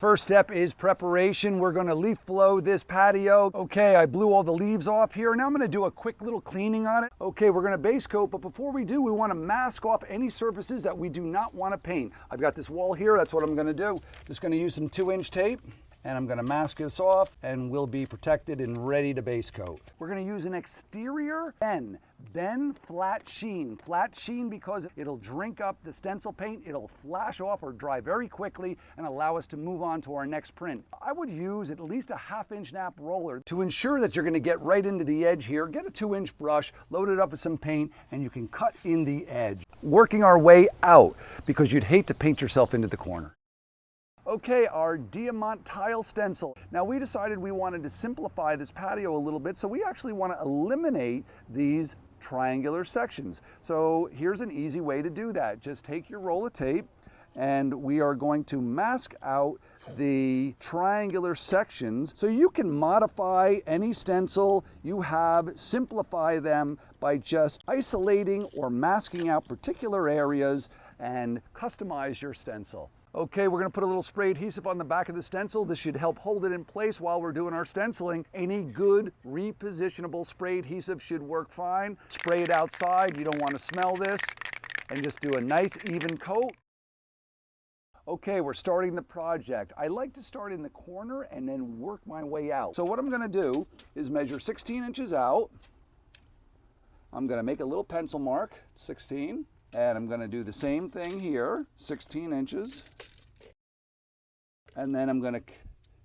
First step is preparation. We're going to leaf blow this patio. Okay, I blew all the leaves off here. Now I'm going to do a quick little cleaning on it. Okay, we're going to base coat, but before we do, we want to mask off any surfaces that we do not want to paint. I've got this wall here. That's what I'm going to do. Just going to use some 2-inch tape, and I'm going to mask this off, and we'll be protected and ready to base coat. We're going to use an exterior Ben flat sheen. Flat sheen because it'll drink up the stencil paint, it'll flash off or dry very quickly and allow us to move on to our next print. I would use at least a 1/2-inch nap roller to ensure that you're going to get right into the edge here. Get a 2-inch brush, load it up with some paint, and you can cut in the edge. Working our way out because you'd hate to paint yourself into the corner. Okay, our Diamant tile stencil. Now we decided we wanted to simplify this patio a little bit, so we actually want to eliminate these triangular sections. So here's an easy way to do that. Just take your roll of tape and we are going to mask out the triangular sections so you can modify any stencil you have, simplify them by just isolating or masking out particular areas and customize your stencil. Okay, we're going to put a little spray adhesive on the back of the stencil. This should help hold it in place while we're doing our stenciling. Any good repositionable spray adhesive should work fine. Spray it outside. You don't want to smell this. And just do a nice even coat. Okay, we're starting the project. I like to start in the corner and then work my way out. So what I'm going to do is measure 16 inches out. I'm going to make a little pencil mark, 16. And I'm going to do the same thing here, 16 inches. And then I'm going to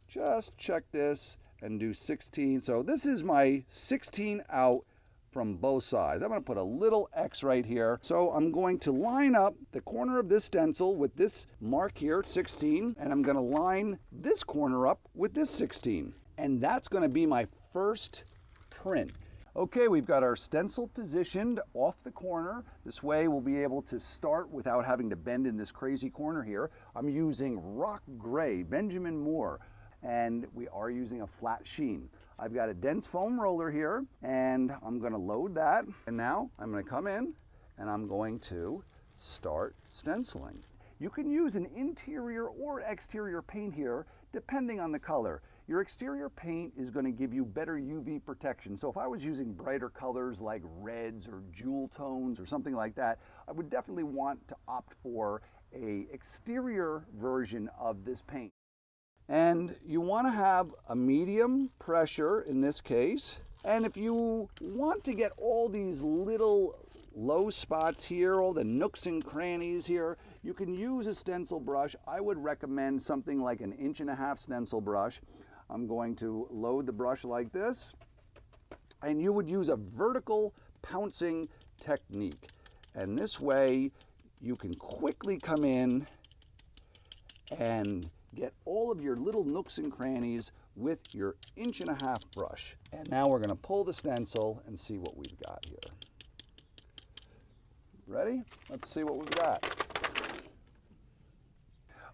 just check this and do 16. So this is my 16 out from both sides. I'm going to put a little X right here. So I'm going to line up the corner of this stencil with this mark here, 16. And I'm going to line this corner up with this 16. And that's going to be my first print. Okay, we've got our stencil positioned off the corner. This way we'll be able to start without having to bend in this crazy corner here. I'm using rock gray, Benjamin Moore, and we are using a flat sheen. I've got a dense foam roller here, and I'm going to load that. And now I'm going to come in, and I'm going to start stenciling. You can use an interior or exterior paint here, depending on the color. Your exterior paint is going to give you better UV protection. So if I was using brighter colors like reds or jewel tones or something like that, I would definitely want to opt for an exterior version of this paint. And you want to have a medium pressure in this case. And if you want to get all these little low spots here, all the nooks and crannies here, you can use a stencil brush. I would recommend something like an 1.5 inch stencil brush. I'm going to load the brush like this, and you would use a vertical pouncing technique. And this way you can quickly come in and get all of your little nooks and crannies with your 1.5 inch brush. And now we're going to pull the stencil and see what we've got here. Ready? Let's see what we've got.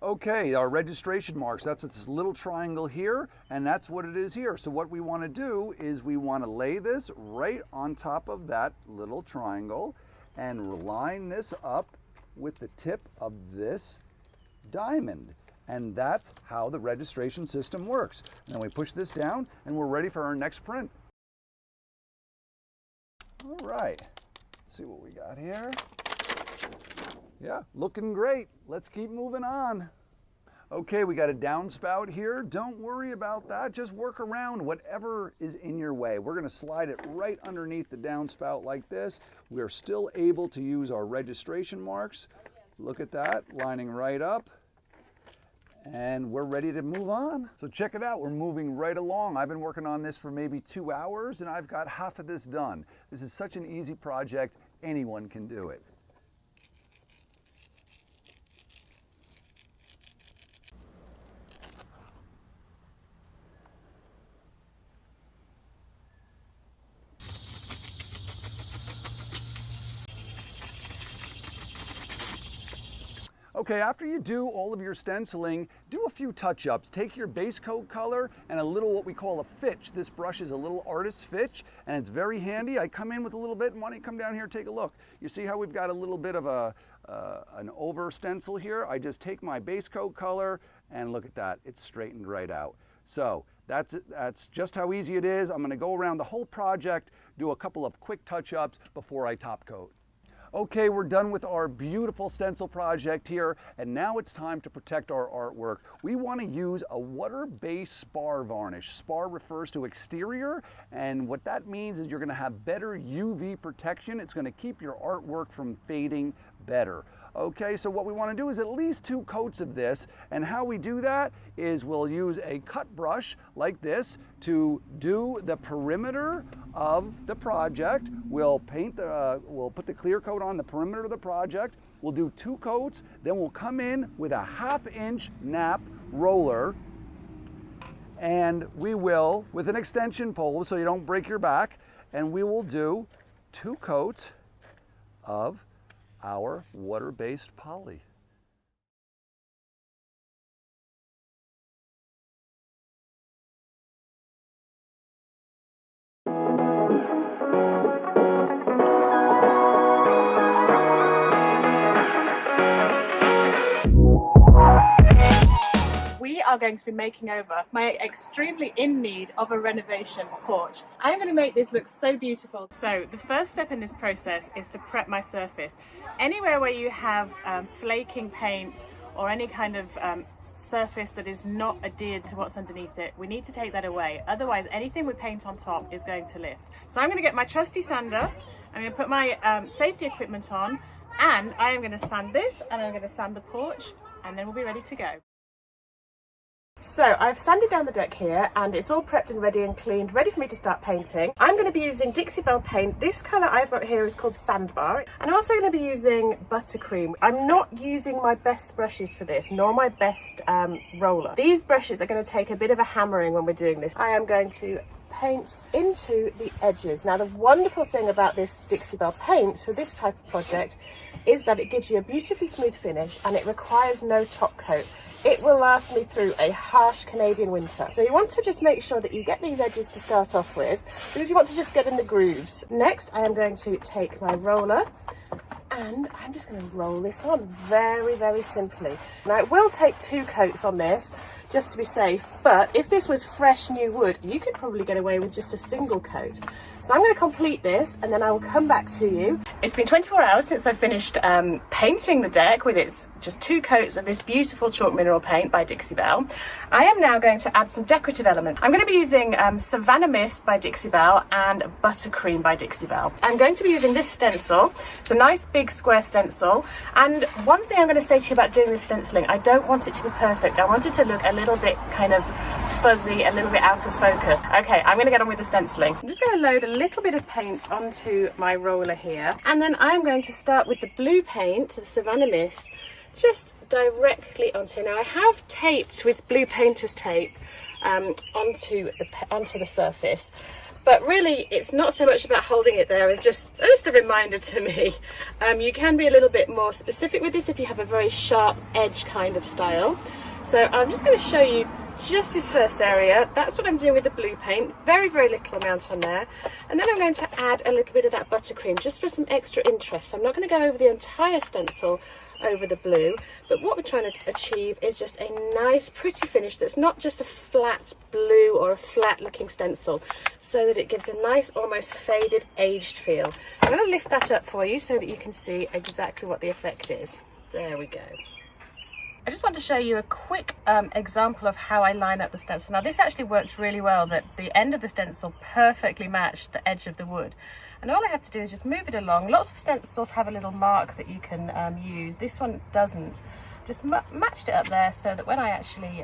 Okay, our registration marks, that's this little triangle here, and that's what it is here. So what we want to do is we want to lay this right on top of that little triangle and line this up with the tip of this diamond. And that's how the registration system works. And then we push this down and we're ready for our next print. All right, let's see what we got here. Yeah, looking great. Let's keep moving on. Okay, we got a downspout here. Don't worry about that. Just work around whatever is in your way. We're going to slide it right underneath the downspout like this. We're still able to use our registration marks. Look at that, lining right up. And we're ready to move on. So check it out, we're moving right along. I've been working on this for maybe 2 hours and I've got half of this done. This is such an easy project, anyone can do it. Okay, after you do all of your stenciling, do a few touch-ups. Take your base coat color and a little what we call a fitch. This brush is a little artist fitch and it's very handy. I come in with a little bit, and why don't you come down here and take a look. You see how we've got a little bit of an over stencil here? I just take my base coat color and look at that, it's straightened right out. So that's just how easy it is. I'm going to go around the whole project, do a couple of quick touch-ups before I top coat. Okay, we're done with our beautiful stencil project here, and now it's time to protect our artwork. We want to use a water-based spar varnish. Spar refers to exterior, and what that means is you're going to have better UV protection. It's going to keep your artwork from fading better. Okay, so what we want to do is at least 2 coats of this, and how we do that is we'll use a cut brush like this to do the perimeter of the project. We'll put the clear coat on the perimeter of the project. We'll do 2 coats, then we'll come in with a 1/2 inch nap roller, and we will, with an extension pole so you don't break your back, and we will do 2 coats of our water-based poly. We are going to be making over my extremely in need of a renovation porch. I'm going to make this look so beautiful. So the first step in this process is to prep my surface. Anywhere where you have flaking paint or any kind of surface that is not adhered to what's underneath it, we need to take that away. Otherwise, anything we paint on top is going to lift. So I'm going to get my trusty sander, I'm going to put my safety equipment on, and I am going to sand this, and I'm going to sand the porch, and then we'll be ready to go. So I've sanded down the deck here, and it's all prepped and ready and cleaned, ready for me to start painting. I'm going to be using Dixie Belle paint. This colour I've got here is called Sandbar. And I'm also going to be using Buttercream. I'm not using my best brushes for this, nor my best roller. These brushes are going to take a bit of a hammering when we're doing this. I am going to paint into the edges. Now the wonderful thing about this Dixie Belle paint for this type of project is that it gives you a beautifully smooth finish, and it requires no top coat. It will last me through a harsh Canadian winter. So you want to just make sure that you get these edges to start off with, because you want to just get in the grooves. Next, I am going to take my roller, and I'm just going to roll this on very, very simply. Now it will take 2 coats on this, just to be safe, but if this was fresh new wood, you could probably get away with just a single coat. So I'm going to complete this, and then I will come back to you. It's been 24 hours since I finished painting the deck with its just 2 coats of this beautiful chalk mineral paint by Dixie Belle. I am now going to add some decorative elements. I'm going to be using Savannah Mist by Dixie Belle and Buttercream by Dixie Belle. I'm going to be using this stencil. It's a nice big square stencil, and one thing I'm going to say to you about doing this stenciling, I don't want it to be perfect. I want it to look a little bit kind of fuzzy, a little bit out of focus. Okay, I'm going to get on with the stenciling. I'm just going to load a little bit of paint onto my roller here, and then I'm going to start with the blue paint, the Savannah Mist, just directly onto. Now I have taped with blue painter's tape onto the surface, but really it's not so much about holding it there, it's just a reminder to me. You can be a little bit more specific with this if you have a very sharp edge kind of style. So I'm just going to show you just this first area. That's what I'm doing with the blue paint, very, very little amount on there. And then I'm going to add a little bit of that buttercream just for some extra interest. I'm not going to go over the entire stencil over the blue, but what we're trying to achieve is just a nice pretty finish that's not just a flat blue or a flat looking stencil, so that it gives a nice almost faded aged feel. I'm going to lift that up for you so that you can see exactly what the effect is. There we go. I just want to show you a quick example of how I line up the stencil. Now this actually worked really well, that the end of the stencil perfectly matched the edge of the wood. And all I have to do is just move it along. Lots of stencils have a little mark that you can use. This one doesn't. Just matched it up there so that when I actually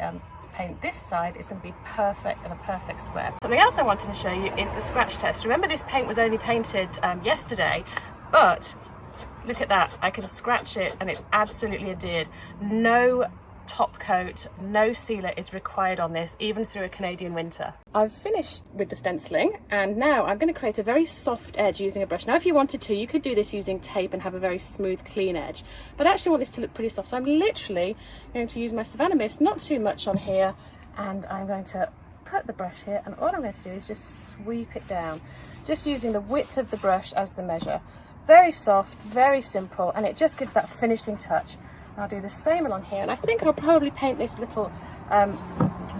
paint this side, it's going to be perfect and a perfect square. Something else I wanted to show you is the scratch test. Remember, this paint was only painted yesterday, but look at that, I can scratch it and it's absolutely adhered. No top coat, no sealer is required on this, even through a Canadian winter. I've finished with the stenciling, and now I'm going to create a very soft edge using a brush. Now if you wanted to, you could do this using tape and have a very smooth, clean edge, but I actually want this to look pretty soft, so I'm literally going to use my Savannah Mist, not too much on here, and I'm going to put the brush here, and all I'm going to do is just sweep it down, just using the width of the brush as the measure. Very soft, very simple, and it just gives that finishing touch. I'll do the same along here, and I think I'll probably paint this little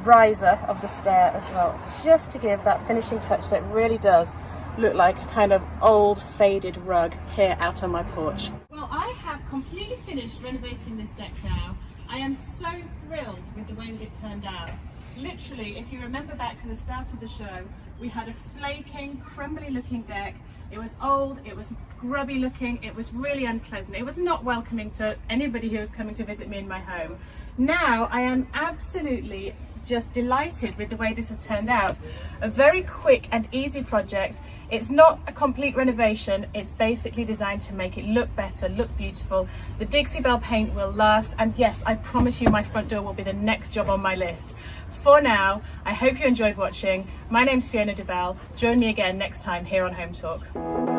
riser of the stair as well, just to give that finishing touch so it really does look like a kind of old faded rug here out on my porch. Well, I have completely finished renovating this deck now. I am so thrilled with the way that it turned out. Literally, if you remember back to the start of the show, we had a flaking, crumbly looking deck. It was old, it was grubby looking, it was really unpleasant. It was not welcoming to anybody who was coming to visit me in my home. Now I am absolutely just delighted with the way this has turned out. A very quick and easy project. It's not a complete renovation, it's basically designed to make it look better, look beautiful. The Dixie Belle paint will last, and yes, I promise you my front door will be the next job on my list. For now, I hope you enjoyed watching. My name's Fiona DeBelle. Join me again next time here on Home Talk.